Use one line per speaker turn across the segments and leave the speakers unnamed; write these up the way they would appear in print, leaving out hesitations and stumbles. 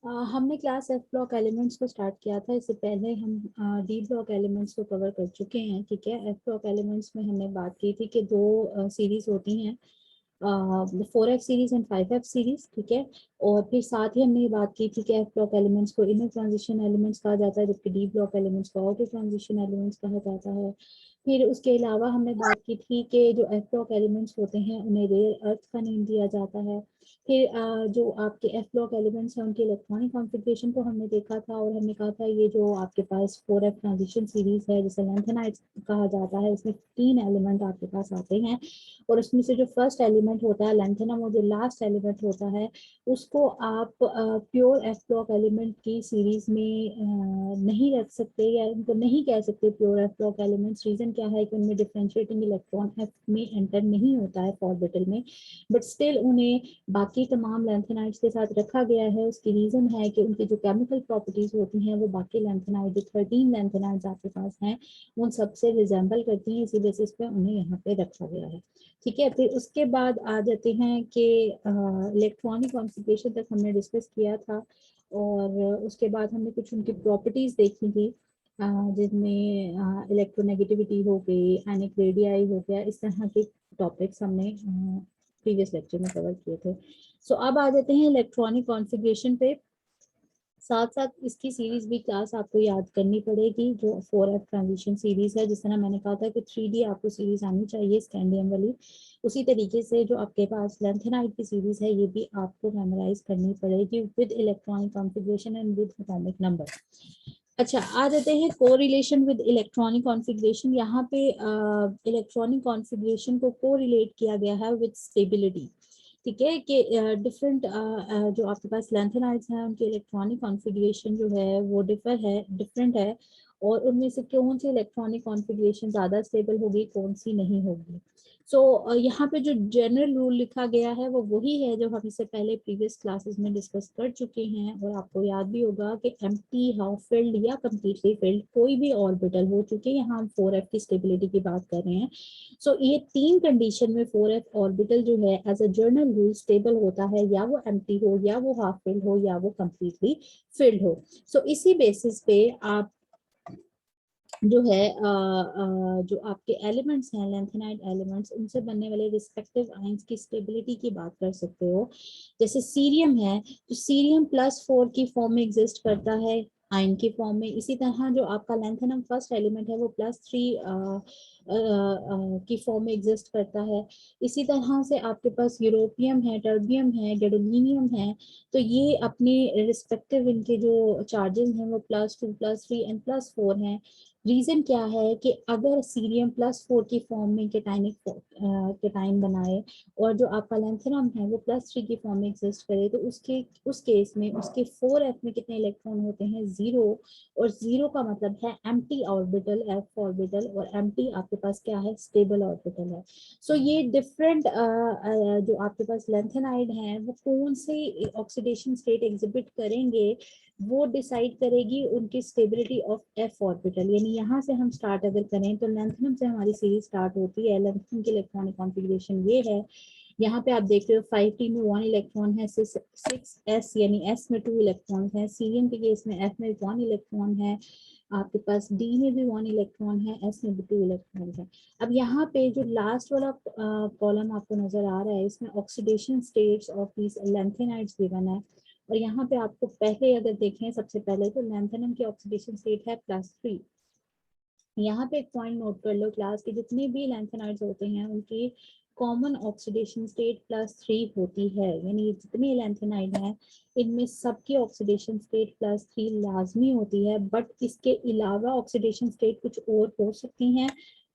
हमने class F block elements को start किया था। इससे पहले हम डी ब्लॉक एलिमेंट्स को कवर कर चुके हैं। ठीक है, एफ ब्लॉक एलिमेंट्स में हमने बात की थी कि दो सीरीज होती हैं, 4F series and 5F series. ठीक है, और फिर साथ ही हमने ये बात की थी कि एफ ब्लॉक एलिमेंट्स को इनर ट्रांजिशन एलिमेंट्स कहा जाता है, जबकि डी ब्लॉक एलिमेंट्स को आउटर ट्रांजिशन एलिमेंट्स कहा जाता है। फिर उसके अलावा हमने बात की थी कि जो एफ ब्लॉक एलिमेंट्स होते हैं उन्हें रेयर अर्थ का नेम दिया जाता है। फिर जो आपके एफ ब्लॉक एलिमेंट्स हैं उनके इलेक्ट्रॉनिक कॉन्फ़िगरेशन को हमने देखा था, और हमने कहा था ये जो आपके पास 4F ट्रांजिशन सीरीज है जिसे लेंथेनाइड कहा जाता है, इसमें 3 एलिमेंट आपके पास आते हैं, और उसमें से जो फर्स्ट एलिमेंट होता है लेंथेनम और जो लास्ट एलिमेंट होता है उसको आप प्योर एफ ब्लॉक एलिमेंट की सीरीज में नहीं रख सकते, या उनको नहीं कह सकते pure F block elements. Reason क्या है कि उनमें डिफरेंशिएटिंग इलेक्ट्रॉन एफ में एंटर नहीं होता है ऑर्बिटल में, बट स्टिल उन्हें बाकी तमाम लेंथेनाइड्स के साथ रखा गया है। उसकी रीजन है कि उनकी जो केमिकल प्रॉपर्टीज होती हैं वो बाकी लेंथेनाइड, जो 13 लेंथेनाइड्स आपके पास हैं, उन सबसे रिजेंबल करती हैं, इसी बेसिस पे उन्हें यहाँ पे रखा गया है। ठीक है, फिर उसके बाद आ जाते हैं कि इलेक्ट्रॉनिक कॉन्फ़िगरेशन तक हमने डिस्कस किया था, और उसके बाद हमने कुछ उनकी प्रॉपर्टीज देखी थी, जिसमें इलेक्ट्रोनेगेटिविटी हो गई, एनिक रेडियाई हो गया, इस तरह के टॉपिक्स हमने प्रीवियस लेक्चर में कवर किए थे। सो अब आ जाते हैं इलेक्ट्रॉनिक कॉन्फ़िगरेशन पे। साथ साथ इसकी सीरीज भी क्लास आपको याद करनी पड़ेगी, जो 4F ट्रांजिशन सीरीज है। जिस तरह मैंने कहा था कि 3D आपको सीरीज आनी चाहिए स्कैंडियम वाली, उसी तरीके से जो आपके पास लेंथेनाइड की सीरीज है ये भी आपको मेमोराइज करनी पड़ेगी with electronic configuration and with atomic number. अच्छा, आ जाते हैं कोरिलेशन विद इलेक्ट्रॉनिक कॉन्फ़िगरेशन। यहाँ पे इलेक्ट्रॉनिक कॉन्फ़िगरेशन को कोरिलेट किया गया है विद स्टेबिलिटी। ठीक है, कि डिफरेंट जो आपके पास लेंथेनाइड्स हैं उनके इलेक्ट्रॉनिक कॉन्फ़िगरेशन जो है वो डिफरेंट है, और उनमें से कौन सी इलेक्ट्रॉनिक कॉन्फ़िगरेशन ज़्यादा स्टेबल होगी, कौन सी नहीं होगी। सो यहाँ पे जो जनरल रूल लिखा गया है वो वही है जो हम इससे पहले प्रीवियस क्लासेस में डिस्कस कर चुके हैं, और आपको याद भी होगा कि एम्प्टी, हाफ फिल्ड या कम्प्लीटली फिल्ड कोई भी ऑर्बिटल हो, चूंकि यहाँ हम 4F की स्टेबिलिटी की बात कर रहे हैं। सो ये 3 कंडीशन में 4F ऑर्बिटल जो है as a general rule stable होता है, या वो एम्प्टी हो, या वो हाफ फिल्ड हो, या वो कम्प्लीटली फिल्ड हो। सो इसी बेसिस पे आप जो है जो आपके एलिमेंट्स हैं लेंथेनाइड एलिमेंट्स, उनसे बनने वाले रिस्पेक्टिव आयंस की स्टेबिलिटी की बात कर सकते हो। जैसे सीरियम है, तो सीरियम +4 की फॉर्म में एग्जिस्ट करता है आयन की फॉर्म में। इसी तरह जो आपका लेंथेनम फर्स्ट एलिमेंट है वो +3 की फॉर्म में एग्जिस्ट करता है। इसी तरह से आपके पास यूरोपियम है, टर्बियम है, गैडोलिनियम है। तो ये अपने रिस्पेक्टिव इनके जो चार्जेस हैं वो +2, +3 एंड +4 हैं। रीजन क्या है कि अगर सीरियम +4 की फॉर्म में केटाइन बनाए, और जो आपका लेंथेनम है वो +3 की फॉर्म में एग्जिस्ट करे, तो उस केस में उसके 4F में कितने इलेक्ट्रॉन होते हैं, 0। और 0 का मतलब है एम्प्टी ऑर्बिटल, F ऑर्बिटल, और एम्प्टी आपके पास क्या है, स्टेबल ऑर्बिटल है। सो ये डिफरेंट जो आपके पास लेंथेनाइड हैं वो कौन से ऑक्सीडेशन स्टेट एग्जिबिट करेंगे, वो डिसाइड करेगी उनकी स्टेबिलिटी ऑफ एफ ऑर्बिटल। यानी यहाँ से हम स्टार्ट अगर करें तो लेंथेनम से हमारी सीरीज स्टार्ट होती है। लेंथेनम की इलेक्ट्रॉनिक कॉन्फ़िगरेशन ये है। यहाँ पे आप देख रहे हो 5T में 1 इलेक्ट्रॉन है, 6S यानी S में 2 इलेक्ट्रॉन है, सीरियम के केस में F में 1 इलेक्ट्रॉन है, आपके पास D में भी 1 इलेक्ट्रॉन है, S में भी 2 इलेक्ट्रॉन है। अब यहाँ पे जो लास्ट वाला कॉलम आपको नजर आ रहा है, इसमें oxidation states of these lanthanides given है। और यहाँ पे आपको पहले अगर देखें, सबसे पहले तो लेंथेनम की ऑक्सीडेशन स्टेट है +3। यहाँ पे एक पॉइंट नोट कर लो, क्लास के जितने भी लेंथेनाइड्स होते हैं उनकी कॉमन ऑक्सीडेशन स्टेट +3 होती है। यानी जितने लेंथेनाइड हैं इनमें सबकी ऑक्सीडेशन स्टेट +3 लाजमी होती है, बट इसके अलावा ऑक्सीडेशन स्टेट कुछ और हो सकती हैं,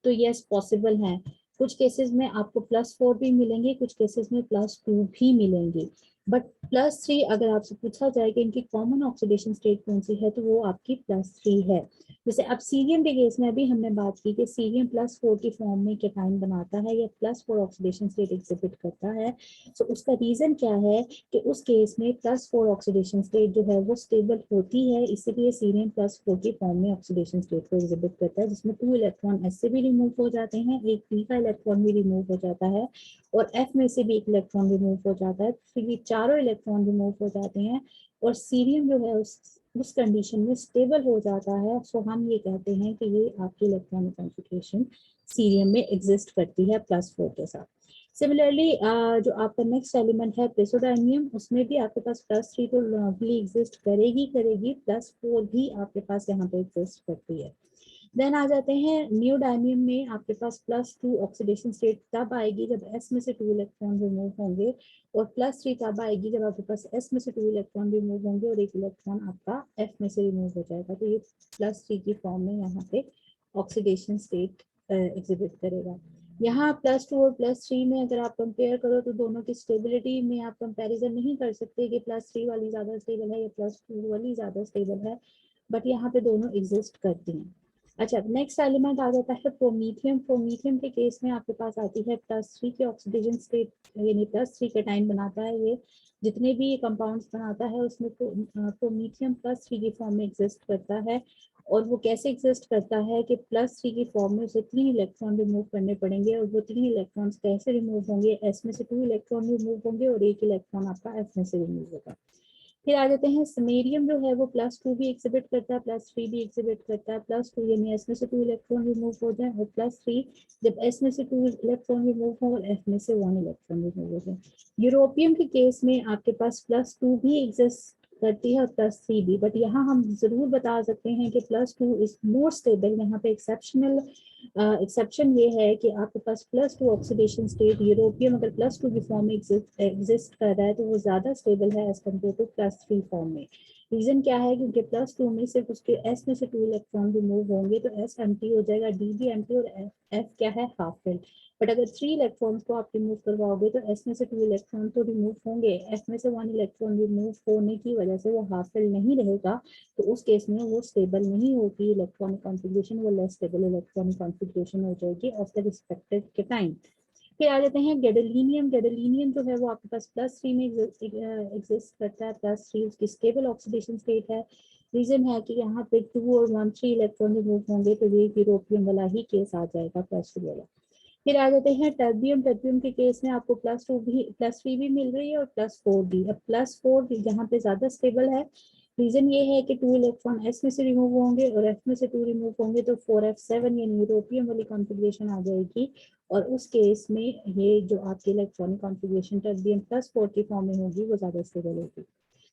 तो यस पॉसिबल है। कुछ केसेस में आपको +4 भी मिलेंगे, कुछ केसेस में +2 भी मिलेंगे, बट +3 अगर आपसे पूछा जाए कि इनकी कॉमन ऑक्सीडेशन स्टेट कौन सी है, तो वो आपकी +3 है। जैसे अब सीरियम के केस में अभी हमने बात की कि सीरियम +4 की फॉर्म में केटाइन बनाता है या +4 ऑक्सीडेशन स्टेट एग्जिबिट करता है। तो उसका रीजन क्या है कि उस केस में +4 ऑक्सीडेशन स्टेट जो है वो स्टेबल होती है, इसीलिए सीरियम +4 की फॉर्म में ऑक्सीडेशन स्टेट को एग्जिबिट करता है, जिसमें 2 इलेक्ट्रॉन एस से भी रिमूव हो जाते हैं, एक पी का इलेक्ट्रॉन भी रिमूव हो जाता है, और एफ में से भी एक इलेक्ट्रॉन रिमूव हो जाता है, फिर ये चारों इलेक्ट्रॉन रिमूव हो जाते हैं और सीरियम जो है उस कंडीशन में स्टेबल हो जाता है। सो हम ये कहते हैं कि ये आपकी इलेक्ट्रॉनिक कॉन्फ़िगरेशन सीरियम में एग्जिस्ट करती है +4 के साथ। सिमिलरली जो आपका नेक्स्ट एलिमेंट है प्रेसोडायनियम, उसमें भी आपके पास +3 तो भी एग्जिस्ट करेगी, +4 भी आपके पास यहाँ पे एग्जिस्ट करती है। देन आ जाते हैं नियोडायमियम में, आपके पास +2 ऑक्सीडेशन स्टेट तब आएगी जब s में से 2 इलेक्ट्रॉन रिमूव होंगे, और +3 तब आएगी जब आपके पास s में से 2 इलेक्ट्रॉन रिमूव होंगे और एक इलेक्ट्रॉन आपका f में से रिमूव हो जाएगा। तो ये +3 की फॉर्म में यहाँ पे ऑक्सीडेशन स्टेट एग्जिबिट करेगा। यहाँ +2 और +3 में अगर आप कंपेयर करो तो दोनों की स्टेबिलिटी में आप कंपैरिजन नहीं कर सकते कि +3 वाली ज्यादा स्टेबल है या +2 वाली ज्यादा स्टेबल है, बट यहाँ पे दोनों एग्जिस्ट करती हैं। अच्छा, नेक्स्ट एलिमेंट आ जाता है प्रोमीथियम। प्रोमीथियम के केस में आपके पास आती है +3 की ऑक्सीडेशन स्टेट, यानी +3 कैटायन बनाता है ये। जितने भी कंपाउंड्स बनाता है उसमें प्रोमीथियम +3 की फॉर्म में एग्जिस्ट करता है। और वो कैसे एग्जिस्ट करता है कि +3 की फॉर्म में उसे 3 इलेक्ट्रॉन रिमूव करने पड़ेंगे, और वो 3 इलेक्ट्रॉन्स कैसे रिमूव होंगे, s में से 2 इलेक्ट्रॉन रिमूव होंगे और एक इलेक्ट्रॉन आपका f में से रिमूव होगा। फिर आ जाते हैं समेरियम जो है वो +2 भी एग्जिबिट करता है, +3 भी एग्जिबिट करता है। +2 यानी s में से 2 इलेक्ट्रॉन रिमूव हो जाए, और +3 जब s में से 2 इलेक्ट्रॉन रिमूव हो और f में से 1 इलेक्ट्रॉन रिमूव हो जाए। यूरोपियम के केस में आपके पास +2 भी एग्जिस्ट करती है और +3 भी, बट यहाँ हम जरूर बता सकते हैं कि +2 इज मोर स्टेबल। यहाँ पे एक्सेप्शन ये है कि आपके पास +2 ऑक्सीडेशन स्टेट यूरोपियम अगर +2 की फॉर्म में एग्जिस्ट कर रहा है तो वो ज्यादा स्टेबल है एज कम्पेयर टू +3 फॉर्म में। रीजन क्या है, क्योंकि +2 में सिर्फ उसके s में से 2 इलेक्ट्रॉन रिमूव होंगे तो s एम्प्टी हो जाएगा, d भी एम्प्टी, और f क्या है, हाफ फिल। बट अगर 3 इलेक्ट्रॉन्स को आप रिमूव करवाओगे तो s में से 2 इलेक्ट्रॉन तो रिमूव होंगे, f में से 1 इलेक्ट्रॉन रिमूव होने की वजह से वो हाफ फिल नहीं रहेगा, तो उस केस में वो स्टेबल नहीं होगी इलेक्ट्रॉनिक कॉन्फ़िगरेशन, वो लेस स्टेबल इलेक्ट्रॉनिक कॉन्फ़िगरेशन हो जाएगी ऑफ द रिस्पेक्टेड केटाइन। फिर आ जाते हैं गैडोलिनियम। गैडोलिनियम जो है वो आपके पास +3 में एग्जिस्ट करता है, +3 उसकी स्टेबल ऑक्सीडेशन स्टेट है। रीजन है कि यहाँ पे 2 और 1 3 इलेक्ट्रॉन रिमूव होंगे तो ये यूरोपियम वाला ही केस आ जाएगा, +2 वाला। फिर आ जाते हैं टर्बियम। टर्बियम के केस में आपको +3 भी मिल रही है और +4 भी। अब +4 यहाँ पे ज्यादा स्टेबल है। रीजन ये है कि 2 इलेक्ट्रॉन s में से रिमूव होंगे और f में से 2 रिमूव होंगे तो 4f7 यानी यूरोपियम वाली कॉन्फ़िगरेशन आ जाएगी, और उस केस में ये जो आपकी इलेक्ट्रॉनिक कॉन्फ़िगरेशन टर्बियम +4 की फॉर्म में होगी वो ज्यादा स्टेबल होगी।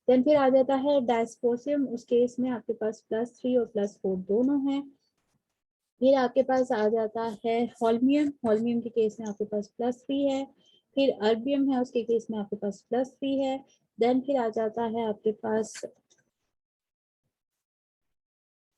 देन फिर आ जाता है डायस्पोसियम। उस केस में आपके पास +3 और +4 दोनों हैं। फिर आपके पास आ जाता है होल्मियम। होल्मियम के केस में आपके पास +3 है। फिर अर्बियम है, उसके केस में आपके पास +3 है। देन फिर आ जाता है आपके पास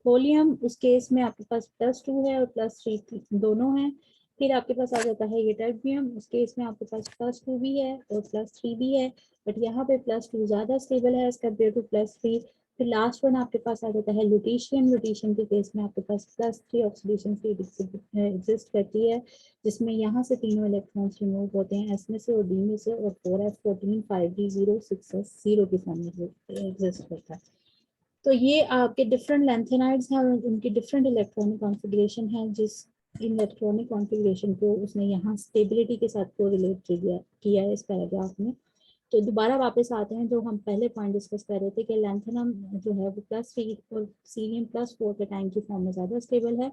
थोलियम। उस केस में आपके पास +2 है और +3 दोनों हैं। फिर आपके पास आ जाता है ये टर्बियम। उस केस में आपके पास +2 भी है और +3 भी है, बट यहाँ पे +2 ज्यादा स्टेबल है एज कम्पेयर टू +3। फिर लास्ट वन आपके पास आ जाता है लुटीशियम। लुटीशियम के केस में आपके पास +3 ऑक्सीडेशन स्टेट एग्जिस्ट करती है, जिसमें यहाँ से तीनों इलेक्ट्रॉन्स रिमूव होते हैं, s में से और d में से, और 4f14 5d0 6s0 की फॉर्म में एग्जिस्ट करता है। तो ये आपके डिफरेंट लेंथेनाइड्स हैं और उनकी डिफरेंट इलेक्ट्रॉनिक कॉन्फ़िगरेशन है, जिस इलेक्ट्रॉनिक कॉन्फ़िगरेशन को उसने यहाँ स्टेबिलिटी के साथ को रिलेट किया है इस पैराग्राफ में। तो दोबारा वापस आते हैं जो हम पहले पॉइंट डिस्कस कर रहे थे कि लैंथेनम जो है वो +3 और सीरियम +4 के टाइम की फॉर्म में ज्यादा स्टेबल है।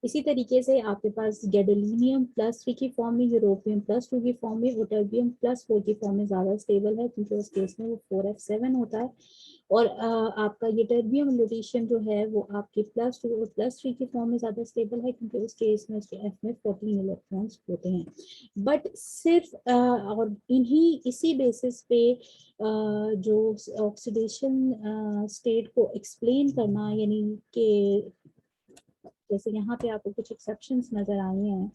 इसी तरीके से आपके पास गैडोलिनियम +3 की फॉर्म में, यूरोपियम +2 की फॉर्म में, और टर्बियम +4 की फॉर्म में ज्यादा स्टेबल है, क्योंकि उस केस में वो 4f7 होता है। और आपका ये टर्बियम लुटीशियम जो है वो आपके +2 और +3 की फॉर्म में ज्यादा स्टेबल है, क्योंकि उस केस में उसके f में 14 इलेक्ट्रॉन्स होते हैं। बट सिर्फ और इसी बेसिस पे जो ऑक्सीडेशन स्टेट को एक्सप्लेन करना, यानी कि जैसे यहाँ पे आपको कुछ एक्सेप्शंस नजर आए हैं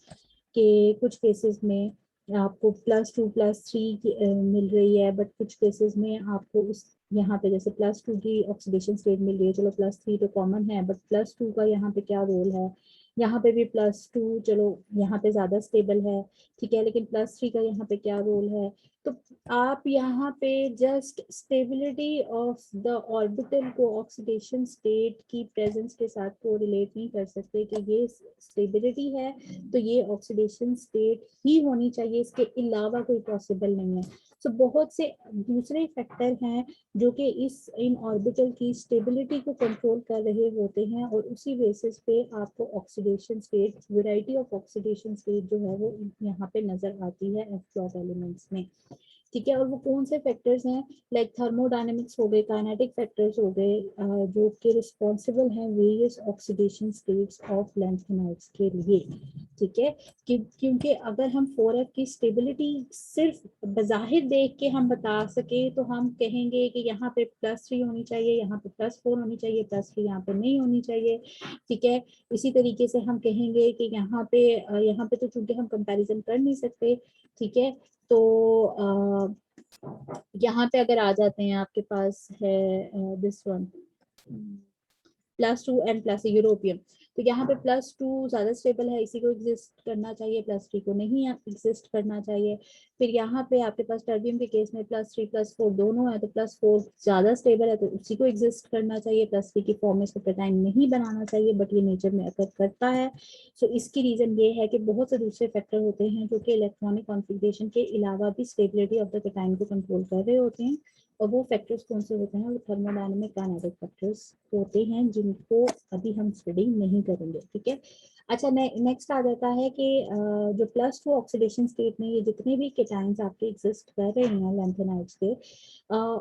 कि कुछ केसेस में आपको +2 +3 मिल रही है, बट कुछ केसेस में आपको उस यहाँ पे जैसे +2 की ऑक्सीडेशन स्टेट मिल रही है, चलो +3 तो कॉमन है, बट +2 का यहाँ पे क्या रोल है, यहाँ पे भी +2, चलो यहाँ पे ज्यादा स्टेबल है, ठीक है, लेकिन +3 का यहाँ पे क्या रोल है? तो आप यहाँ पे just stability of the orbital को ऑक्सीडेशन स्टेट की प्रेजेंस के साथ को रिलेट नहीं कर सकते कि ये स्टेबिलिटी है तो ये ऑक्सीडेशन स्टेट ही होनी चाहिए, इसके अलावा कोई पॉसिबल नहीं है। तो बहुत से दूसरे फैक्टर हैं जो कि इन ऑर्बिटल की स्टेबिलिटी को कंट्रोल कर रहे होते हैं, और उसी बेसिस पे आपको oxidation state, variety of oxidation state जो है वो यहाँ पे नजर आती है एफ फ्लॉट एलिमेंट्स में, ठीक है। और वो कौन से फैक्टर्स हैं? लाइक थर्मोडायनेमिक्स हो गए, काइनेटिक फैक्टर्स हो गए, जो कि रिस्पॉन्सिबल हैं various oxidation states of lanthanides के लिए, ठीक है। क्योंकि अगर हम 4F की स्टेबिलिटी सिर्फ बज़ाहिर देख के हम बता सके तो हम कहेंगे कि यहाँ पे +3 होनी चाहिए, यहाँ पे +4 होनी चाहिए, +3 यहाँ पे नहीं होनी चाहिए, ठीक है। इसी तरीके से हम कहेंगे कि यहाँ पे तो चूंकि हम कंपैरिजन कर नहीं सकते, ठीक है, तो यहाँ पे अगर आ जाते हैं, आपके पास है this one +2 and plus European, तो यहाँ पे +2 ज्यादा स्टेबल है, इसी को एग्जिस्ट करना चाहिए, +3 को नहीं एग्जिस्ट करना चाहिए। फिर यहाँ पे आपके पास टर्बियम के केस में +3 +4 दोनों है, तो +4 ज्यादा स्टेबल है तो उसी को एग्जिस्ट करना चाहिए, +3 की फॉर्म में इसको कैटाइन नहीं बनाना चाहिए, बट ये नेचर में अकर करता है। सो इसकी रीजन ये है कि बहुत से दूसरे फैक्टर होते हैं जो कि इलेक्ट्रॉनिक कॉन्फ़िगरेशन के अलावा भी स्टेबिलिटी ऑफ द कैटाइन को कंट्रोल कर रहे होते हैं, और वो फैक्टर्स कौन से होते हैं? वो थर्मोडायनेमिक काइनेटिक फैक्टर्स होते हैं, जिनको अभी हम स्टडी नहीं करेंगे, ठीक है। अच्छा, नेक्स्ट आ जाता है कि जो +2 ऑक्सीडेशन स्टेट में ये जितने भी केटाइंस आपके एग्जिस्ट कर रहे हैं लैंथेनाइड्स के,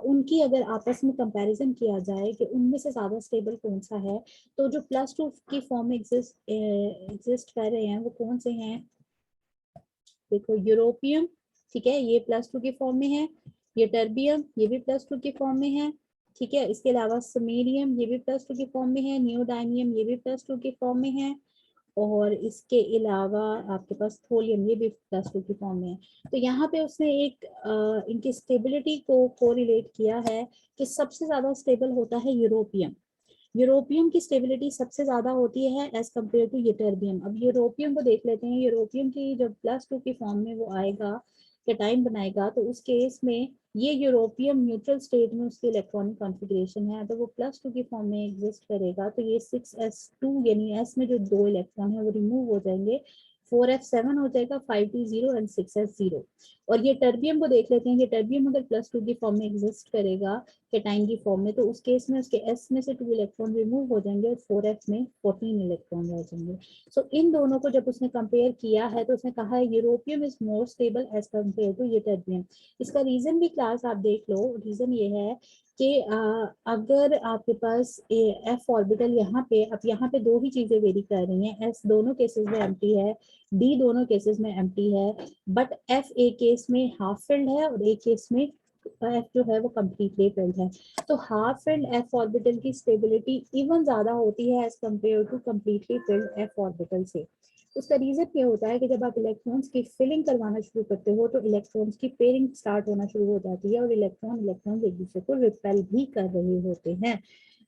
उनकी अगर आपस में कंपैरिजन किया जाए कि उनमें से ज्यादा स्टेबल कौन सा है, तो जो +2 की फॉर्म में एग्जिस्ट कर रहे हैं वो कौन से हैं? देखो, यूरोपियम, ठीक है, ये +2 की फॉर्म में है, ये टर्बियम, ये भी +2 की फॉर्म में है, ठीक है। इसके अलावा समेरियम, ये भी +2 की फॉर्म में है, नियोडाइमियम, ये भी +2 की फॉर्म में है, और इसके अलावा आपके पास थोलियम, ये भी +2 की फॉर्म में है। तो यहाँ पे उसने एक इनकी स्टेबिलिटी को कोरिलेट किया है कि सबसे ज्यादा स्टेबल होता है यूरोपियम। यूरोपियम की स्टेबिलिटी सबसे ज्यादा होती है एज कम्पेयर टू यूटर्बियम। अब यूरोपियम को देख लेते हैं, यूरोपियम की जब +2 की फॉर्म में वो आएगा, कैटाइन बनाएगा, तो उस केस में ये यूरोपियम न्यूट्रल स्टेट में उसकी इलेक्ट्रॉनिक कॉन्फ़िगरेशन है, तो वो +2 की फॉर्म में एग्जिस्ट करेगा, तो ये 6s2 यानी s में जो 2 इलेक्ट्रॉन है वो रिमूव हो जाएंगे, 4f7 हो जाएगा, 5d0 एंड 6s0। और ये टर्बियम को देख लेते हैं, ये टर्बियम अगर +2 की फॉर्म में एग्जिस्ट करेगा कैटाइन की फॉर्म में, तो उस केस में उसके s में से 2 इलेक्ट्रॉन रिमूव हो जाएंगे और 4f में 14 इलेक्ट्रॉन रह जाएंगे। सो इन दोनों को जब उसने कंपेयर किया है तो उसने कहा है europium is more stable as compare to ytterbium. इसका रीजन भी क्लास आप देख लो, रीजन ये है कि अगर आपके पास एफ ऑर्बिटल यहाँ पे, अब यहाँ पे दो ही चीजें वेरी कर रही हैं, एस दोनों केसेस में एम्प्टी है, डी दोनों केसेस में एम्प्टी है, बट एफ एक केस में हाफ फिल्ड है और एक केस में एफ जो है वो कम्प्लीटली फिल्ड है। तो हाफ फिल्ड एफ ऑर्बिटल की स्टेबिलिटी इवन ज्यादा होती है as compare to completely filled F orbital से। उसका रीजन ये होता है कि जब आप इलेक्ट्रॉन्स की फिलिंग करवाना शुरू करते हो तो इलेक्ट्रॉन्स की पेयरिंग स्टार्ट होना शुरू हो जाती है, और इलेक्ट्रॉन एक दूसरे को रिपेल भी कर रहे होते हैं।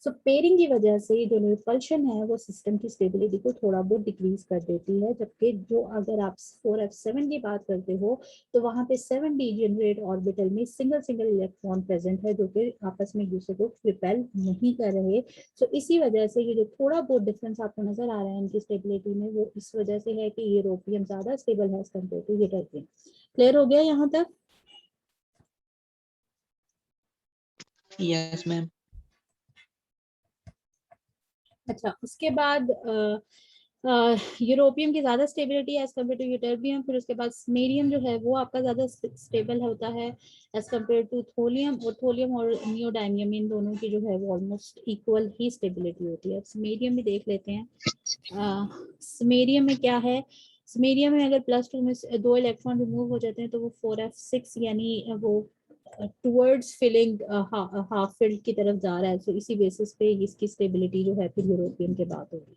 सो पेयरिंग की वजह से जो रिपल्शन है वो सिस्टम की स्टेबिलिटी को थोड़ा बहुत डिक्रीज कर देती है, जबकि जो अगर आप 4f7 की बात करते हो तो वहां पे 7 डीजेनरेट ऑर्बिटल में सिंगल सिंगल इलेक्ट्रॉन प्रेजेंट है जो कि आपस में एक दूसरे को रिपेल नहीं कर रहे। सो इसी वजह से ये जो थोड़ा बहुत डिफरेंस आपको नजर आ रहा है इनकी स्टेबिलिटी में, वो इस वजह से है कि यूरोपियम ज्यादा स्टेबल है कंपेयर टू यूटर्बियम। क्लियर हो गया यहाँ तक?
Yes ma'am.
अच्छा, उसके बाद यूरोपियम की ज्यादा स्टेबिलिटी एज कम्पेयर टू यूटर्बियम, फिर उसके बाद स्मेरियम जो है वो आपका ज्यादा स्टेबल होता है एज कम्पेयर टू थोलियम, और थोलियम और नियोडाइमियम इन दोनों की जो है वो ऑलमोस्ट इक्वल ही स्टेबिलिटी होती है। स्मेरियम भी देख लेते हैं, स्मेरियम में क्या है? स्मेरियम में अगर +2 में 2 इलेक्ट्रॉन रिमूव हो जाते हैं तो वो 4f6 यानी वो टुवर्ड्स फिलिंग हाफ फिल्ड की तरफ जा रहा है। तो इसी बेसिस पे इसकी स्टेबिलिटी जो है फिर यूरोपियन के बाद होगी।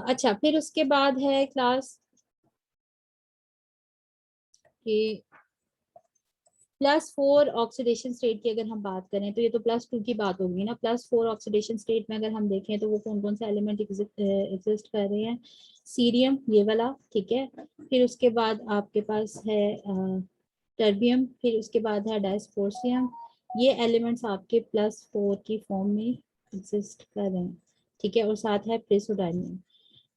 अच्छा, फिर उसके बाद है क्लास कि +4 ऑक्सीडेशन स्टेट की अगर हम बात करें तो ये तो +2 की बात होगी ना। +4 ऑक्सीडेशन स्टेट में अगर हम देखें तो वो कौन कौन से एलिमेंट एग्जिस्ट कर रहे हैं, सीरियम ये वाला, ठीक है। फिर उसके बाद आपके पास है टर्बियम, फिर उसके बाद है डायस्पोर्सियम। ये एलिमेंट्स आपके +4 की फॉर्म में एग्जिस्ट कर रहे हैं, ठीक है। और साथ है प्रेसोडायनियम।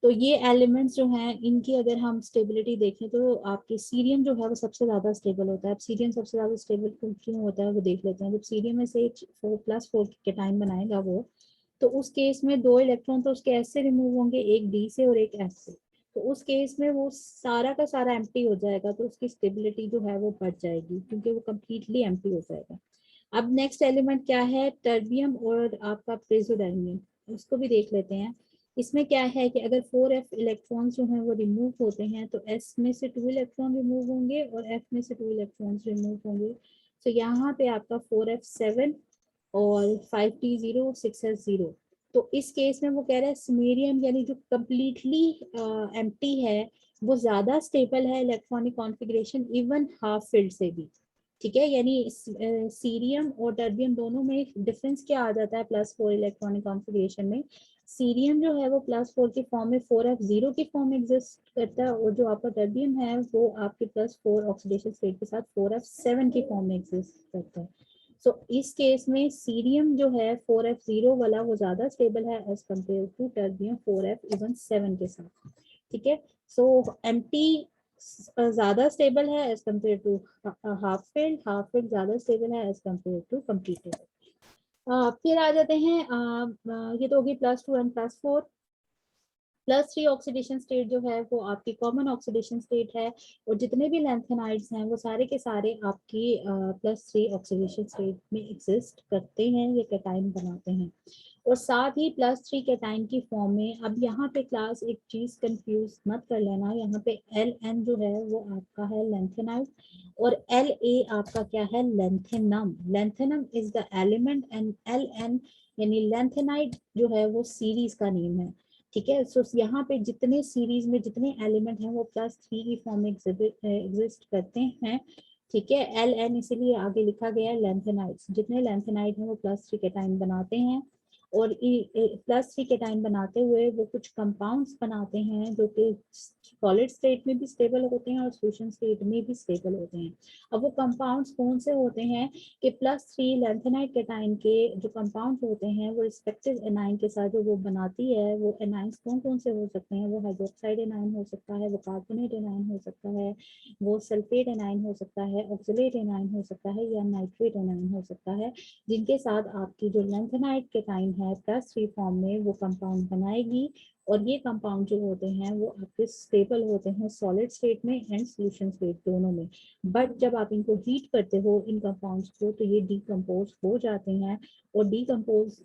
तो ये एलिमेंट्स जो हैं इनकी अगर हम स्टेबिलिटी देखें तो आपकी सीरियम जो है वो सबसे ज्यादा स्टेबल होता है। अब सीरियम सबसे ज्यादा स्टेबल क्यों होता है वो देख लेते हैं। जब सीरियम में से 4+4 केटाइन बनाएगा वो, तो उस केस में 2 इलेक्ट्रॉन तो उसके एस से रिमूव होंगे, एक डी से और एक एस से। तो उस केस में वो सारा का सारा एम्प्टी हो जाएगा, तो उसकी स्टेबिलिटी जो है वो बढ़ जाएगी क्योंकि वो कम्प्लीटली एम्प्टी हो जाएगा। अब नेक्स्ट एलिमेंट क्या है, टर्बियम और आपका प्रेसोडायनियम, उसको भी देख लेते हैं। इसमें क्या है कि अगर 4f इलेक्ट्रॉन्स जो हैं वो रिमूव होते हैं तो s में से 2 इलेक्ट्रॉन रिमूव होंगे और f में से 2 इलेक्ट्रॉन्स रिमूव होंगे। तो यहाँ पे आपका 4f7 और 5t0 6s0। तो इस केस में वो कह रहा है समैरियम यानी जो कम्प्लीटली एम्प्टी है वो ज्यादा स्टेबल है electronic configuration even half filled से भी, ठीक है। यानी सीरियम और टर्बियम दोनों में डिफरेंस क्या आ जाता है +4 इलेक्ट्रॉनिक कॉन्फ़िगरेशन में। सीरियम जो है वो +4 की फॉर्म में 4f0 की फॉर्म में एग्जिस्ट करता है, और जो आपका टर्बियम है वो आपके +4 ऑक्सीडेशन स्टेट के साथ 4f7 की फॉर्म में एग्जिस्ट करता है। सो इस केस में सीरियम जो है 4f0 वाला वो ज्यादा स्टेबल है as compare to terbium 4f7 के साथ, ठीक है। सो एम्प्टी ज्यादा स्टेबल है as compare to half filled, half filled ज्यादा स्टेबल है एज कम्पेयर टू कंप्लीटेड। फिर आ जाते हैं ये तो होगी +2 एंड +4। +3 ऑक्सीडेशन स्टेट जो है वो आपकी कॉमन ऑक्सीडेशन स्टेट है, और जितने भी लैंथेनाइड्स हैं वो सारे के सारे आपकी +3 ऑक्सीडेशन स्टेट में एग्जिस्ट करते हैं, ये कैटाइन बनाते हैं। और साथ ही +3 कैटाइन की फॉर्म में, अब यहाँ पे क्लास एक चीज कंफ्यूज मत कर लेना, यहाँ पे Ln जो है वो आपका है लैंथेनाइड और La आपका क्या है, lanthanum. Lanthanum is the element and Ln यानी लैंथेनाइड जो है वो सीरीज का नेम है, ठीक है। सो यहाँ पे जितने सीरीज में जितने एलिमेंट हैं वो +3 की फॉर्म में एग्जिस्ट करते हैं, ठीक है। Ln इसीलिए आगे लिखा गया है लैंथेनाइड्स, जितने लैंथेनाइड हैं वो +3 कैटाइन बनाते हैं। और +3 कैटाइन बनाते हुए वो कुछ कंपाउंड्स बनाते हैं जो कि सॉलिड स्टेट में भी स्टेबल होते हैं और सोल्यूशन स्टेट में भी स्टेबल होते हैं। अब वो कंपाउंड्स कौन से होते हैं कि +3 लैंथेनाइड कैटाइन के जो कंपाउंड होते हैं वो रिस्पेक्टिव एनाइन के साथ जो वो बनाती है, वो एनाइंस कौन कौन से हो सकते हैं, वो हाइड्रोक्साइड एनाइन हो सकता है, वो कार्बोनेट एनाइन हो सकता है, वो सल्फेट एनाइन हो सकता है, ऑक्सलेट एनाइन हो सकता है, या नाइट्रेट एनाइन हो सकता है, जिनके साथ आपकी जो लैंथेनाइड कैटाइन है +3 फॉर्म में वो कंपाउंड बनाएगी। और ये कंपाउंड जो होते हैं वो आपके स्टेबल होते हैं सॉलिड स्टेट में एंड सॉल्यूशन स्टेट दोनों में। बट जब आप इनको हीट करते हो इन कंपाउंड्स को तो ये डिकम्पोज हो जाते हैं। और डिकम्पोज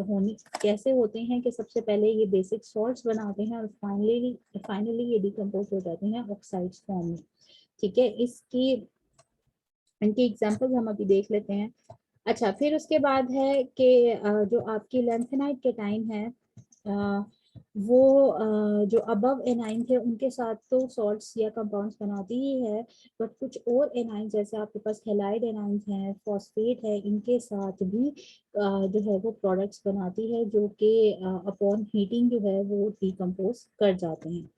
होने कैसे होते हैं कि सबसे पहले ये बेसिक सॉल्ट्स बनाते हैं और फाइनली ये डिकम्पोज हो जाते हैं ऑक्साइड्स फॉर्म में, ठीक है। इसकी इनके एग्जांपल्स हम अभी देख लेते हैं। अच्छा, फिर उसके बाद है कि जो आपकी लैंथेनाइड कैटाइन है वो जो अबव एनाइन थे उनके साथ तो सॉल्ट्स या कंपाउंड्स बनाती ही है, बट कुछ और एनाइन जैसे आपके पास हैलाइड एनाइंस हैं, फॉस्फेट है, इनके साथ भी जो है वो प्रोडक्ट्स बनाती है जो कि अपॉन हीटिंग जो है वो डिकम्पोज कर जाते हैं,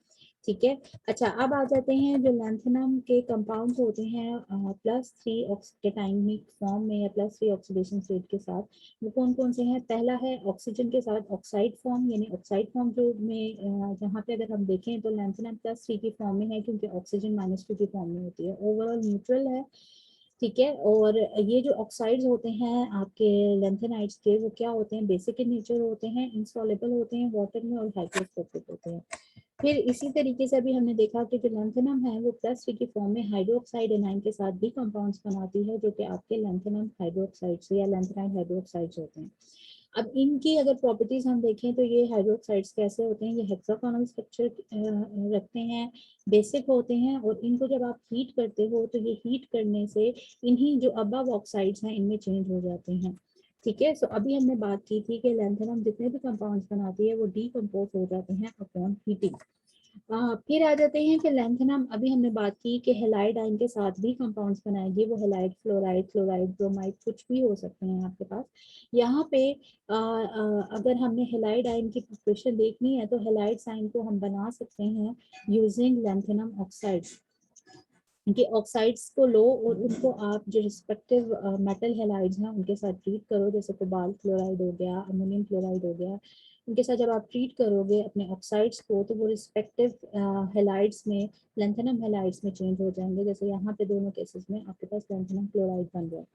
ठीक है। अच्छा, अब आ जाते हैं जो लैंथेनम के कंपाउंड्स होते हैं +3 कैटाइनिक फॉर्म में या +3 ऑक्सीडेशन स्टेट के साथ, वो कौन कौन से हैं। पहला है ऑक्सीजन के साथ ऑक्साइड फॉर्म, यानी ऑक्साइड फॉर्म जो में जहाँ पे अगर हम देखें तो लैंथेनम +3 की फॉर्म में है क्योंकि ऑक्सीजन -2 की फॉर्म में होती है, ओवरऑल न्यूट्रल है, ठीक है। और ये जो ऑक्साइड्स होते हैं आपके लैंथेनाइड्स के वो क्या होते हैं, बेसिक इन नेचर होते हैं, इंसॉल्युबल होते हैं वाटर में और हाइड्रोस्कोपिक होते हैं। फिर इसी तरीके से अभी हमने देखा कि जो लैंथेनम है वो +3 की फॉर्म में हाइड्रोक्साइड एनाइन के साथ भी कंपाउंड्स बनाती है जो कि आपके लैंथेनम हाइड्रोक्साइड्स या लैंथेनाइड हाइड्रोक्साइड्स होते हैं। अब इनकी अगर प्रॉपर्टीज हम देखें तो ये हाइड्रोक्साइड्स कैसे होते हैं, ये हेक्सागोनल स्ट्रक्चर रखते हैं, बेसिक होते हैं, और इनको जब आप हीट करते हो तो ये हीट करने से इन्हीं जो अबव ऑक्साइड्स हैं इनमें चेंज हो जाते हैं, ठीक है। सो अभी हमने बात की थी कि लैंथेनम जितने भी कंपाउंड्स बनाती है वो डीकम्पोज हो जाते हैं अपॉन हीटिंग। फिर आ जाते हैं कि लेंथेनम, अभी हमने बात की कि हेलाइड आयन के साथ भी कंपाउंड्स बनाएंगे, वो हेलाइड, फ्लोराइड, क्लोराइड, ब्रोमाइड कुछ भी हो सकते हैं आपके पास। यहाँ पे अगर हमने हेलाइड आयन की प्रिपरेशन देखनी है तो हेलाइड आयन को हम बना सकते हैं यूजिंग लेंथेनम ऑक्साइड्स। कि ऑक्साइड्स को लो और उनको आप जो रिस्पेक्टिव मेटल हेलाइड्स हैं उनके साथ ट्रीट करो, जैसे कोबाल्ट क्लोराइड हो गया, अमोनियम क्लोराइड हो गया, उनके साथ जब आप ट्रीट करोगे अपने ऑक्साइड्स को तो वो रिस्पेक्टिव हेलाइड्स में, लेंथेनम हेलाइड्स में चेंज हो जाएंगे। जैसे यहाँ पे दोनों केसेस में आपके पास लेंथेनम क्लोराइड बन रहा है।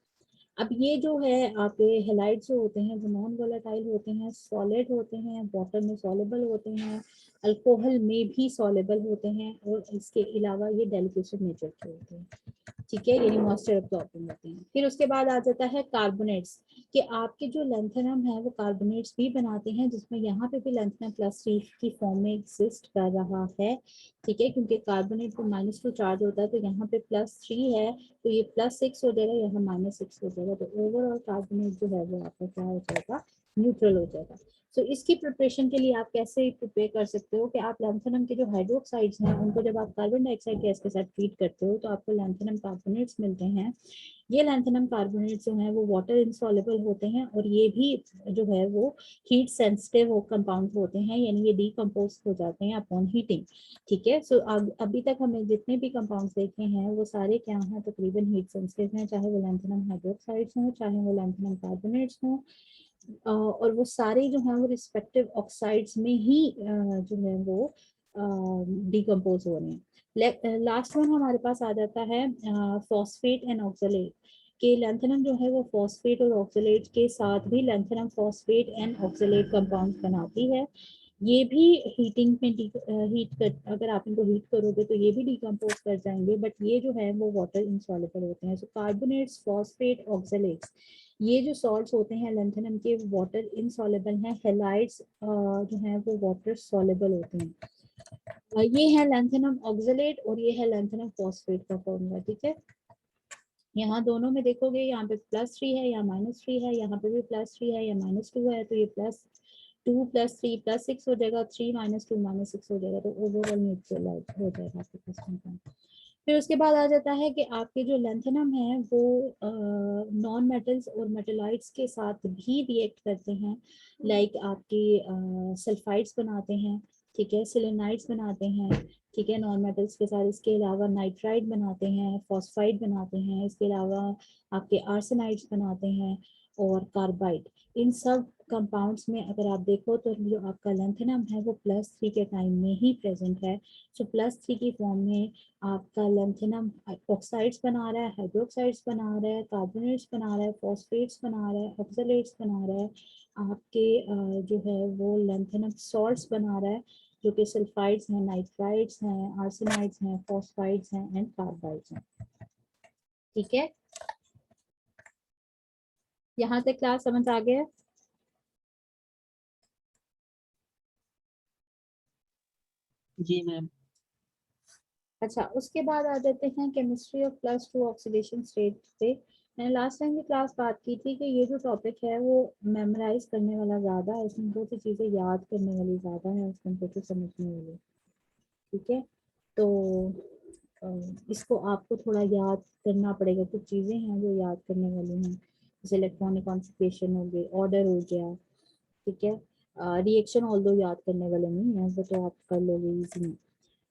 अब ये जो है आपके हेलाइड्स जो होते हैं वो नॉन वोलेटाइल होते हैं, सॉलिड होते हैं, वाटर में सॉलेबल होते हैं, अल्कोहल में भी सॉलेबल होते हैं, और इसके अलावा ये डेलिकेशन नेचर के होते हैं, ठीक है, यानी मॉइस्चर अब्सॉर्बिंग होते हैं। फिर उसके बाद आ जाता है कार्बोनेट्स, कि आपके जो लेंथेनम है वो कार्बोनेट्स भी बनाते हैं, जिसमें यहाँ पे भी लेंथेनम +3 की फॉर्म में एग्जिस्ट कर रहा है, ठीक है, क्योंकि कार्बोनेट को -2 चार्ज होता है, तो यहाँ पे +3 है, तो ये +6 हो जाएगा, यहाँ -6 हो जाएगा, तो ओवरऑल कार्बोनेट जो है वो आपका क्या हो जाएगा, न्यूट्रल हो जाएगा। तो इसकी प्रिपरेशन के लिए आप कैसे प्रिपेयर कर सकते हो कि आप लेंथेनम के जो हाइड्रोक्साइड्स हैं उनको जब आप कार्बन डाइऑक्साइड गैस के साथ ट्रीट करते हो तो आपको लेंथेनम कार्बोनेट्स मिलते हैं। ये लेंथेनम कार्बोनेट्स जो हैं वो वाटर इनसॉल्युबल होते हैं, और ये भी जो है वो हीट सेंसिटिव कंपाउंड होते हैं, यानी ये डीकम्पोज हो जाते हैं अपॉन हीटिंग, ठीक है। सो अभी तक हमने जितने भी कंपाउंड्स देखे हैं वो सारे क्या हैं, तकरीबन हीट सेंसिटिव हैं, चाहे वो लेंथेनम हाइड्रोक्साइड्स हों, चाहे वो लेंथेनम कार्बोनेट्स हों, और वो सारे जो हैं वो रिस्पेक्टिव ऑक्साइड्स में ही जो है वो डिकम्पोज हो रहे हैं। लास्ट वन हमारे पास आ जाता है फॉस्फेट एंड ऑक्सलेट, के लेंथेनम जो है वो फॉस्फेट और ऑक्सलेट के साथ भी lanthanum phosphate and oxalate compound बनाती है। ये भी हीटिंग में हीट कर, अगर आप इनको हीट करोगे तो ये भी डिकम्पोज कर जाएंगे, बट ये जो है वो वाटर इनसॉल्युबल होते हैं। सो कार्बोनेट्स, फॉस्फेट, ऑक्सलेट्स, ये जो सॉल्ट्स होते हैं लेंथेनम के, वाटर इनसॉल्युबल हैं। हेलाइड्स जो हैं वो वाटर सॉल्युबल होते हैं। ये है लेंथेनम ऑक्सलेट और ये है लेंथेनम फॉस्फेट का फॉर्मूला, ठीक है। यहाँ दोनों में देखोगे, यहाँ पे +3 है, यहाँ -3 है, यहाँ पे भी +3 है, या -2 है, तो ये +2 +3 +6 हो जाएगा, 3 -2 -6 हो जाएगा, तो ओवरऑल न्यूट्रल हो जाएगा आपके पास कंपाउंड। फिर उसके बाद आ जाता है कि आपके जो लेंथेनम है वो नॉन मेटल्स और मेटेलाइट्स के साथ भी रिएक्ट करते हैं, लाइक आपके सल्फाइड्स बनाते हैं, ठीक है, सिलेनाइड्स बनाते हैं, ठीक है, नॉन मेटल्स के साथ। इसके अलावा नाइट्राइड बनाते हैं, फॉस्फाइड बनाते हैं, इसके अलावा आपके आर्सेनाइड्स बनाते हैं, और कार्बाइड। इन सब कंपाउंड्स में अगर आप देखो तो जो आपका लेंथेनम है वो +3 के टाइम में ही प्रेजेंट है। सो +3 की फॉर्म में आपका लेंथेनम ऑक्साइड्स बना रहा है, हाइड्रोक्साइड्स बना रहा है, कार्बोनेट्स बना रहा है, फॉस्फेट्स बना रहा है, ऑक्सलेट्स बना रहा है, आपके जो है वो लेंथेनम सॉल्ट्स बना रहा है, जो कि सल्फाइड्स हैं, नाइट्राइड्स हैं, आर्सेनाइड्स हैं, फॉस्फाइड्स हैं एंड कार्बाइड्स हैं, ठीक है। यहाँ तक क्लास समझ आ गया?
जी मैम।
अच्छा, उसके बाद आ जाते हैं केमिस्ट्री ऑफ +2 ऑक्सीडेशन स्टेट पे। मैंने लास्ट टाइम भी क्लास बात की थी कि ये जो टॉपिक है वो मेमोराइज करने वाला ज़्यादा है, इसमें बहुत सी चीज़ें याद करने वाली ज़्यादा है उस कंप्यूटर को समझने वाली, ठीक है। तो अ, इसको आपको थोड़ा याद करना पड़ेगा, कुछ चीज़ें हैं जो याद करने वाली हैं, जैसे इलेक्ट्रॉनिक कॉन्सेंट्रेशन हो गई, ऑर्डर हो गया, ठीक है। रिएक्शन ऑल दो याद करने वाले नहीं है, वो तो आप कर लोगे इजी।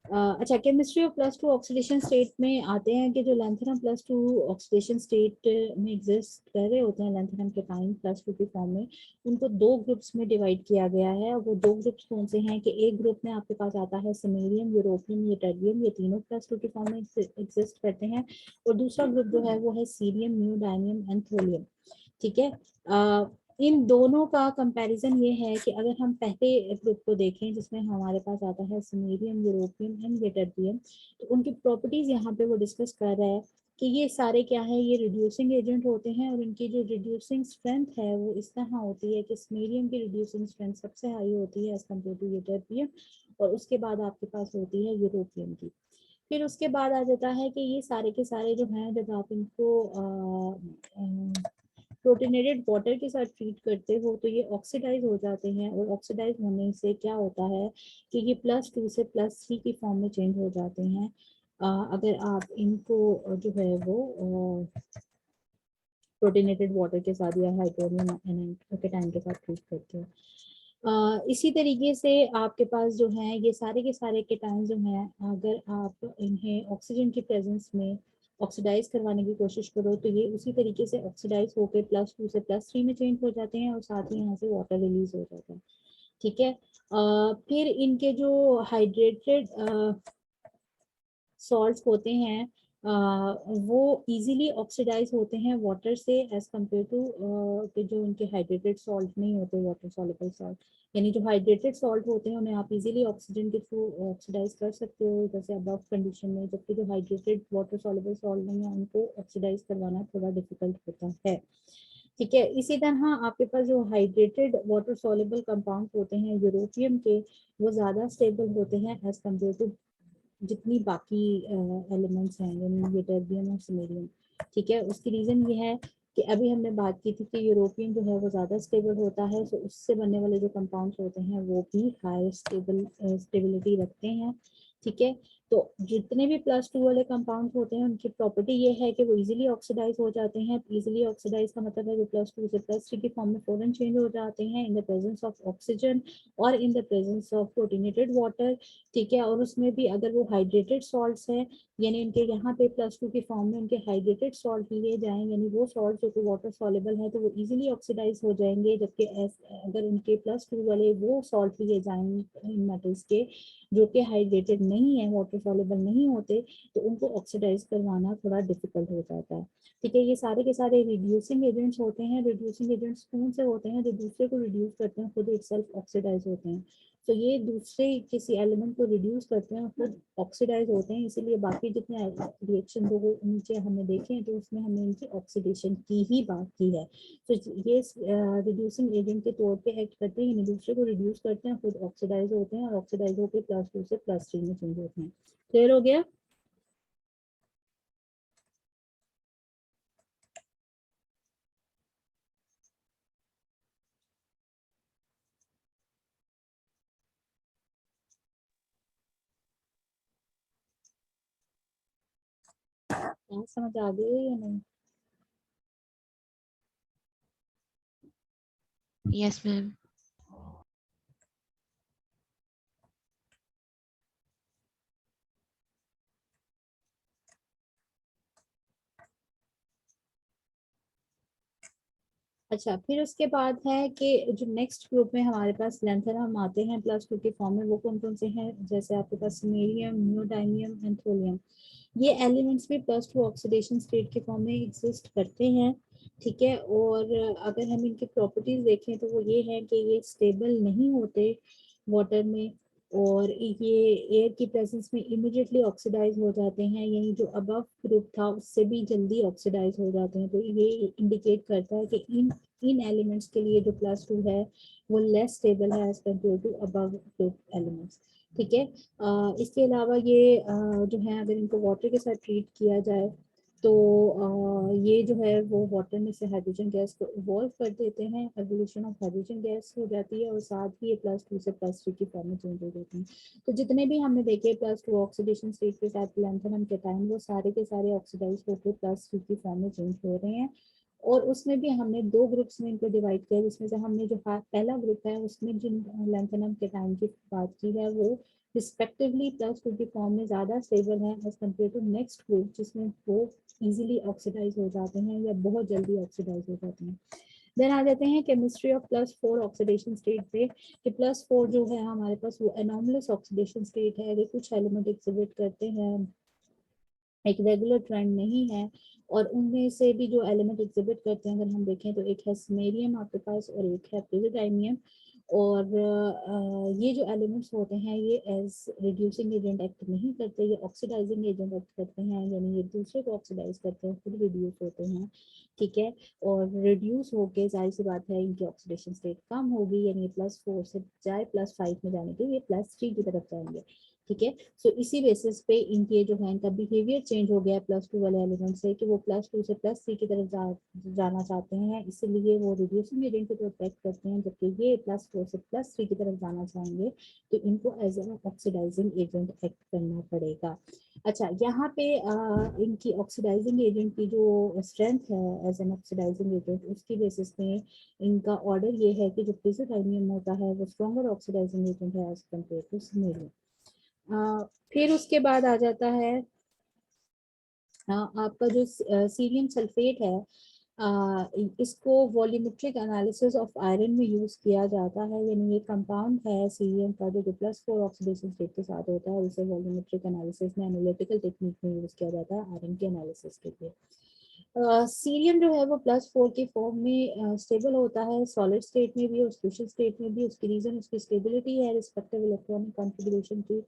अच्छा, केमिस्ट्री ऑफ +2 ऑक्सीडेशन स्टेट में आते हैं कि जो लेंथेनम +2 ऑक्सीडेशन स्टेट में एग्जिस्ट कर रहे होते हैं लेंथेनम के टाइम +2 की फॉर्म में, उनको दो ग्रुप्स में डिवाइड किया गया है। वो दो ग्रुप्स कौन से हैं कि एक ग्रुप में आपके पास आता है सिमेरियम, यूरोपियम, यटरियम, ये तीनों +2 की फॉर्म में एग्जिस्ट करते हैं, और दूसरा ग्रुप जो है वो है सीरियम, न्यूडाइनियम एंड थोलियम, ठीक है। इन दोनों का कंपैरिजन ये है कि अगर हम पहले ग्रुप को देखें जिसमें हमारे पास आता है सिमेरियम, यूरोपियम एंड यटरियम, तो उनकी प्रॉपर्टीज यहाँ पे वो डिस्कस कर रहा है कि ये सारे क्या है, ये रिड्यूसिंग एजेंट होते हैं, और इनकी जो रिड्यूसिंग स्ट्रेंथ है वो इस तरह होती है कि सिमेरियम की रिड्यूसिंग स्ट्रेंथ सबसे हाई होती है एज कम्पेयर टू यटरियम, और उसके बाद आपके पास होती है यूरोपियम की। फिर उसके बाद आ जाता है कि ये सारे के सारे जो हैं, जब आप इनको प्रोटीनेटेड वाटर के साथ ट्रीट करते हो तो ये ऑक्सीडाइज हो जाते हैं, और ऑक्सीडाइज होने से क्या होता है कि ये +2 से +3 की फॉर्म में चेंज हो जाते हैं अगर आप इनको जो है वो प्रोटीनेटेड वाटर के साथ या हाइड्रोनियम केटाइन के साथ ट्रीट करते हैं। इसी तरीके से आपके पास जो है ये सारे के सारे केटाइन जो हैं, अगर आप इन्हें ऑक्सीजन की प्रेजेंस में ऑक्सीडाइज करवाने की कोशिश करो तो ये उसी तरीके से ऑक्सीडाइज होकर +2 से +3 में चेंज हो जाते हैं, और साथ ही यहाँ से वाटर रिलीज हो जाता है। ठीक है। फिर इनके जो हाइड्रेटेड सॉल्ट्स होते हैं वो इजीली ऑक्सीडाइज होते हैं वाटर से एज कम्पेयर टू कि जो उनके हाइड्रेटेड सॉल्ट नहीं होते, वाटर सॉल्युबल सॉल्ट। यानी जो हाइड्रेटेड सॉल्ट होते हैं उन्हें आप इजीली ऑक्सीजन के थ्रू ऑक्सीडाइज कर सकते हो जैसे अबव कंडीशन में, जबकि जो हाइड्रेटेड वाटर सॉल्युबल सॉल्ट नहीं है उनको ऑक्सीडाइज करवाना थोड़ा डिफिकल्ट होता है। ठीक है। इसी तरह आपके पास जो हाइड्रेटेड वाटर सॉल्युबल कंपाउंड होते हैं यूरोपियम के, वो ज्यादा स्टेबल होते हैं एज कम्पेयर टू जितनी बाकी एलिमेंट्स हैं, यानी ये टर्बियम और सिमेरियम। ठीक है। उसकी रीजन ये है कि अभी हमने बात की थी कि यूरोपियन जो है वो ज़्यादा स्टेबल होता है, तो उससे बनने वाले जो कंपाउंड्स होते हैं वो भी हाई स्टेबिलिटी रखते हैं। ठीक है। तो जितने भी +2 वाले कंपाउंड्स होते हैं उनकी प्रॉपर्टी ये है कि वो इजीली ऑक्सीडाइज हो जाते हैं। इजीली ऑक्सीडाइज का मतलब है वो +2 से +3 की फॉर्म में फौरन चेंज हो जाते हैं in the presence of oxygen और in the presence of protonated water. ठीक है। और उसमें भी अगर वो हाइड्रेटेड सॉल्ट्स हैं, यानी इनके यहाँ पे +2 की फॉर्म में उनके हाइड्रेटेड सॉल्ट लिए जाएं, यानी वो सॉल्ट जो कि वाटर सॉल्युबल है तो वो इजीली ऑक्सीडाइज हो जाएंगे, जबकि अगर उनके +2 वाले वो सॉल्ट लिए जाएं इन मेटल्स के जो कि हाइड्रेटेड नहीं है, वाटर सॉल्युबल नहीं होते, तो उनको ऑक्सीडाइज करवाना थोड़ा डिफिकल्ट हो जाता है। ठीक है। ये सारे के सारे रिड्यूसिंग एजेंट्स होते हैं। रिड्यूसिंग एजेंट्स कौन से होते हैं? जो दूसरे को रिड्यूस करते हैं खुद इटसेल्फ ऑक्सीडाइज होते हैं। तो ये दूसरे किसी एलिमेंट को रिड्यूस करते हैं खुद ऑक्सीडाइज होते हैं, इसीलिए बाकी जितने रिएक्शन जो नीचे हमने देखे हैं तो उसमें हमने इनकी ऑक्सीडेशन की ही बात की है। तो ये रिड्यूसिंग एजेंट के तौर पे एक्ट करते हैं, यानी दूसरे को रिड्यूस करते हैं खुद ऑक्सीडाइज होते हैं, और ऑक्सीडाइज होकर +2 से +3 में चेंज होते हैं। क्लियर हो गया? समझ आ गई या नहीं?
Yes ma'am.
अच्छा, फिर उसके बाद है कि जो नेक्स्ट ग्रुप में हमारे पास लैंथेनम आते हैं +2 के फॉर्म में, वो कौन कौन से हैं? जैसे आपके पास सीमेरियम, नियोडाइमियम एंड थोलियम। ये एलिमेंट्स भी +2 ऑक्सीडेशन स्टेट के फॉर्म में एग्जिस्ट करते हैं। ठीक है। और अगर हम इनकी प्रॉपर्टीज देखें तो वो ये है कि ये स्टेबल नहीं होते वाटर में, और ये एयर की प्रेजेंस में इमिडिएटली ऑक्सीडाइज हो जाते हैं, यही जो अबव ग्रुप था उससे भी जल्दी ऑक्सीडाइज हो जाते हैं। तो ये इंडिकेट करता है कि इन इन एलिमेंट्स के लिए जो +2 है वो लेस स्टेबल है as compare to above group elements. ठीक है। इसके अलावा ये जो है अगर इनको वाटर के साथ ट्रीट किया जाए तो ये जो है वो वाटर में से हाइड्रोजन गैस को इवॉल्व कर देते हैं, एवोल्यूशन ऑफ हाइड्रोजन गैस हो जाती है, और साथ ही ये +2 से +3 की फॉर्म में चेंज हो जाती हैं। तो जितने भी हमने देखे +2 ऑक्सीडेशन स्टेट के साथ लैंथेनम केटाइन, वो सारे के सारे ऑक्सीडाइज होकर +3 की फॉर्म में चेंज हो रहे हैं। और उसमें भी हमने 2 ग्रुप्स में इनको डिवाइड किया, जिसमें से हमने जो पहला ग्रुप है उसमें जिन लैंथेनम केटाइन की बात की है वो रिस्पेक्टिवली +2 की फॉर्म में ज्यादा स्टेबल है as compare to next group जिसमें वो इजीली ऑक्सीडाइज हो जाते हैं या बहुत जल्दी ऑक्सीडाइज हो जाते हैं। देन आ जाते हैं केमिस्ट्री ऑफ +4 ऑक्सीडेशन स्टेट पे, कि +4 जो है हमारे पास वो एनॉमलस ऑक्सीडेशन स्टेट है। अगर कुछ एलिमेंट एग्जिबिट करते हैं, एक रेगुलर ट्रेंड नहीं है, और उनमें से भी जो एलिमेंट एग्जिबिट करते हैं अगर हम देखें तो एक है स्मेरियम आपके पास और एक है प्रिजिडाइमियम। और ये जो एलिमेंट्स होते हैं ये एज रिड्यूसिंग एजेंट एक्ट नहीं करते, ये ऑक्सीडाइजिंग एजेंट एक्ट करते हैं, यानी ये दूसरे को ऑक्सीडाइज करते हैं, खुद रिड्यूस होते हैं। ठीक है। और रिड्यूस होके जाहिर सी बात है इनकी ऑक्सीडेशन स्टेट कम होगी, यानी +4 से जाए +5 में जाने के ये +3 की तरफ जाएंगे। ठीक है। सो इसी बेसिस पे इनके जो है इनका बिहेवियर चेंज हो गया +2 वाले एलिमेंट से कि वो +2 से +3 की तरफ जाना चाहते हैं, इसलिए वो रिड्यूसिंग एजेंट की तरफ एक्ट करते हैं, जबकि ये +4 से +3 की तरफ जाना चाहेंगे तो इनको as an oxidising agent act करना पड़ेगा। अच्छा, यहाँ पे इनकी ऑक्सीडाइजिंग एजेंट की जो स्ट्रेंथ है एज एन ऑक्सीडाइजिंग एजेंट, उसकी बेसिस पे इनका ऑर्डर ये है कि जो प्रिजोटाइनियम होता है वो स्ट्रॉन्गर ऑक्सीडाइजिंग एजेंट है एज कम्पेयर टू सिनेरियम। फिर उसके बाद आ जाता है आपका जो सीरियम सल्फेट है, इसको वॉल्यूमेट्रिक एनालिसिस ऑफ आयरन में यूज किया जाता है, यानी ये कंपाउंड है सीरियम का जो +4 ऑक्सीडेशन स्टेट के साथ होता है, उसे वॉल्यूमेट्रिक एनालिसिस में एनालिटिकल टेक्निक में यूज किया जाता है आयरन के एनालिसिस के लिए। सीरियम जो है वो +4 के फॉर्म में स्टेबल होता है, सॉलिड स्टेट में भी और सोशल स्टेट में भी। उसकी रीजन उसकी स्टेबिलिटी है रिस्पेक्टिव इलेक्ट्रॉनिक कॉन्फ़िगरेशन की।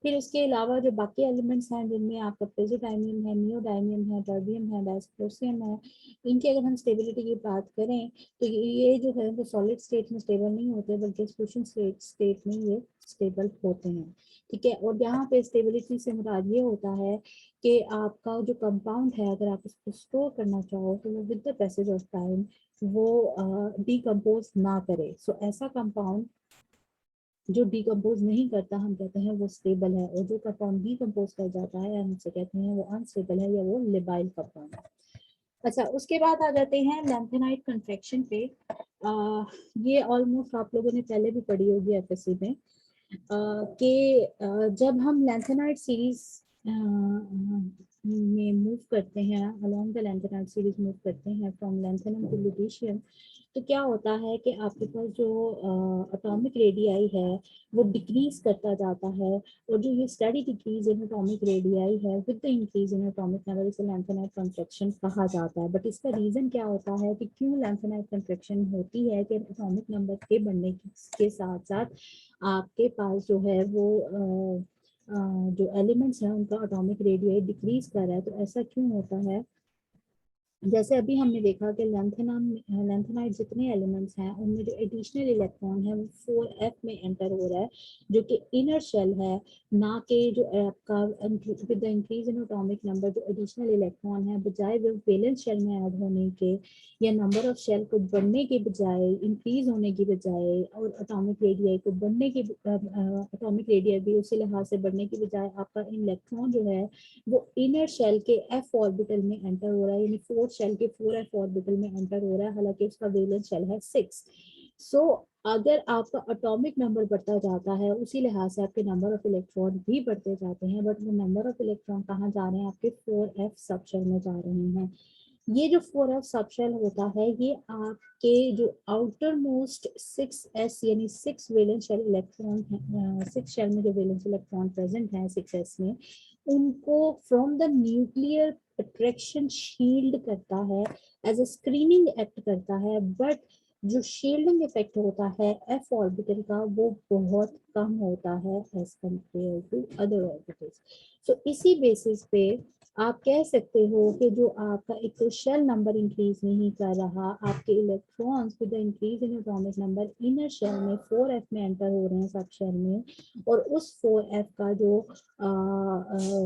फिर उसके अलावा जो बाकी एलिमेंट्स हैं जिनमें आपका प्रेसिडाइनियम है, नियोडाइनियम है, टर्बियम है, डायस्प्रोसियम है, इनकी अगर हम स्टेबिलिटी की बात करें तो ये जो है वो सॉलिड स्टेट में स्टेबल नहीं होते बल्कि सोशल स्टेट में ये स्टेबल होते हैं। ठीक है, और यहाँ पे स्टेबिलिटी से मुराद ये होता है कि आपका जो कंपाउंड है अगर आप उसको स्टोर करना चाहो तो वो with the passage of time वो डिकम्पोज ना करे। सो ऐसा कंपाउंड जो डिकम्पोज नहीं करता हम कहते हैं वो स्टेबल है, और जो कंपाउंड डिकम्पोज कर जाता है हम उसे कहते हैं वो अनस्टेबल है या वो लिबाइल कंपाउंड है। अच्छा, उसके बाद आ जाते हैं लैंथेनाइट कन्फेक्शन पे। ये ऑलमोस्ट आप लोगों ने पहले भी पढ़ी होगी एफएससी में कि जब हम लैंथेनाइट सीरीज में मूव करते हैं, along the lanthanide series move करते हैं फ्रॉम लैंथेनम टू लुटेशियम, तो क्या होता है कि आपके पास जो एटॉमिक रेडियाई है वो डिक्रीज करता जाता है, और जो ये steady decrease in atomic radii है with the increase in atomic number, इसे लैंथेनाइट कन्फेक्शन कहा जाता है। बट इसका रीजन क्या होता है कि क्यों लैंथेनाइट कन्फेक्शन होती है कि एटॉमिक नंबर के बढ़ने के साथ साथ आपके पास जो है वो जो एलिमेंट्स हैं उनका एटॉमिक रेडियस डिक्रीज कर रहा है। तो ऐसा क्यों होता है? जैसे अभी हमने देखा कि लैंथेनाइट जितने एलिमेंट्स हैं उनमें जो एडिशनल इलेक्ट्रॉन है वो 4f में एंटर हो रहा है, जो कि इनर शेल है, ना कि जो आपका with the increase in atomic number जो एडिशनल इलेक्ट्रॉन है बजाय वो वैलेंस शेल में ऐड होने के या नंबर ऑफ शेल को बढ़ने के बजाय, इंक्रीज होने की बजाय, और एटॉमिक रेडियस को बढ़ने की एटॉमिक रेडियस भी उसी लिहाज से बढ़ने की बजाय आपका इलेक्ट्रॉन जो है वो इनर शेल के f ऑर्बिटल में एंटर हो रहा है, यानी फोर्थ शेल के 4f ऑर्बिटल में एंटर हो रहा है, हालांकि उसका वैलेंस शेल है 6। सो अगर आपका एटॉमिक नंबर बढ़ता जाता है उसी लिहाज से आपके नंबर ऑफ इलेक्ट्रॉन भी बढ़ते जाते हैं, बट वो नंबर ऑफ इलेक्ट्रॉन कहाँ जा रहे हैं? आपके 4f सब शेल में जा रहे हैं। ये जो 4f सब शेल होता है ये आपके जो आउटर मोस्ट 6s यानी 6 वैलेंस शेल इलेक्ट्रॉन है, 6 शेल में जो वैलेंस इलेक्ट्रॉन प्रेजेंट है 6s में, उनको from the nuclear attraction shield करता है, एज ए स्क्रीनिंग एक्ट करता है। बट जो शील्डिंग इफेक्ट होता है एफ ऑर्बिटल का वो बहुत कम होता है as compare to other orbitals. So इसी बेसिस पे आप कह सकते हो कि जो आपका एक तो शेल नंबर इंक्रीज नहीं कर रहा, आपके electrons with the increase in atomic number inner shell में 4f में एंटर हो रहे हैं सब शेल में, और उस 4f का जो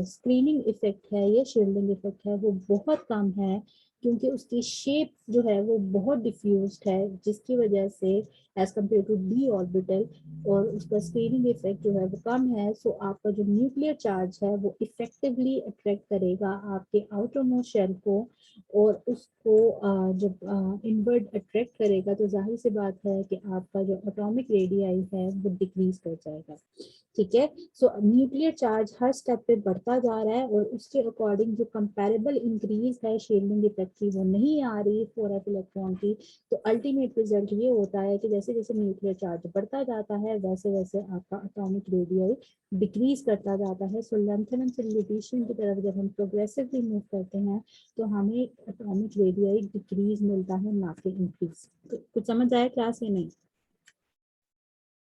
स्क्रीनिंग इफेक्ट है या शील्डिंग इफेक्ट है वो बहुत कम है, क्योंकि उसकी शेप जो है वो बहुत डिफ्यूज्ड है, जिसकी वजह से as compare to D orbital, और उसका स्क्रीनिंग इफेक्ट जो है वो कम है। सो आपका जो न्यूक्लियर चार्ज है वो इफेक्टिवली अट्रैक्ट करेगा आपके आउटर मोस्ट शेल को, और उसको जब इनवर्ड अट्रैक्ट करेगा तो जाहिर सी बात है कि आपका जो एटॉमिक रेडियाई है वो डिक्रीज कर जाएगा। ठीक है, सो न्यूक्लियर चार्ज हर स्टेप पे बढ़ता जा रहा है, और उसके अकॉर्डिंग जो कंपैरेबल इंक्रीज है शील्डिंग इफेक्ट की वो नहीं आ रही 4f इलेक्ट्रॉन की। तो अल्टीमेट रिजल्ट ये होता है कि जैसे जैसे न्यूक्लियर चार्ज बढ़ता जाता है वैसे वैसे आपका एटॉमिक रेडियस डिक्रीज करता जाता है। सो लैंथेनम से ल्यूटेशियम की तरफ जब हम प्रोग्रेसिवली मूव करते हैं तो हमें एटॉमिक रेडियस डिक्रीज मिलता है, ना कि इंक्रीज। कुछ समझ आया क्लास या नहीं?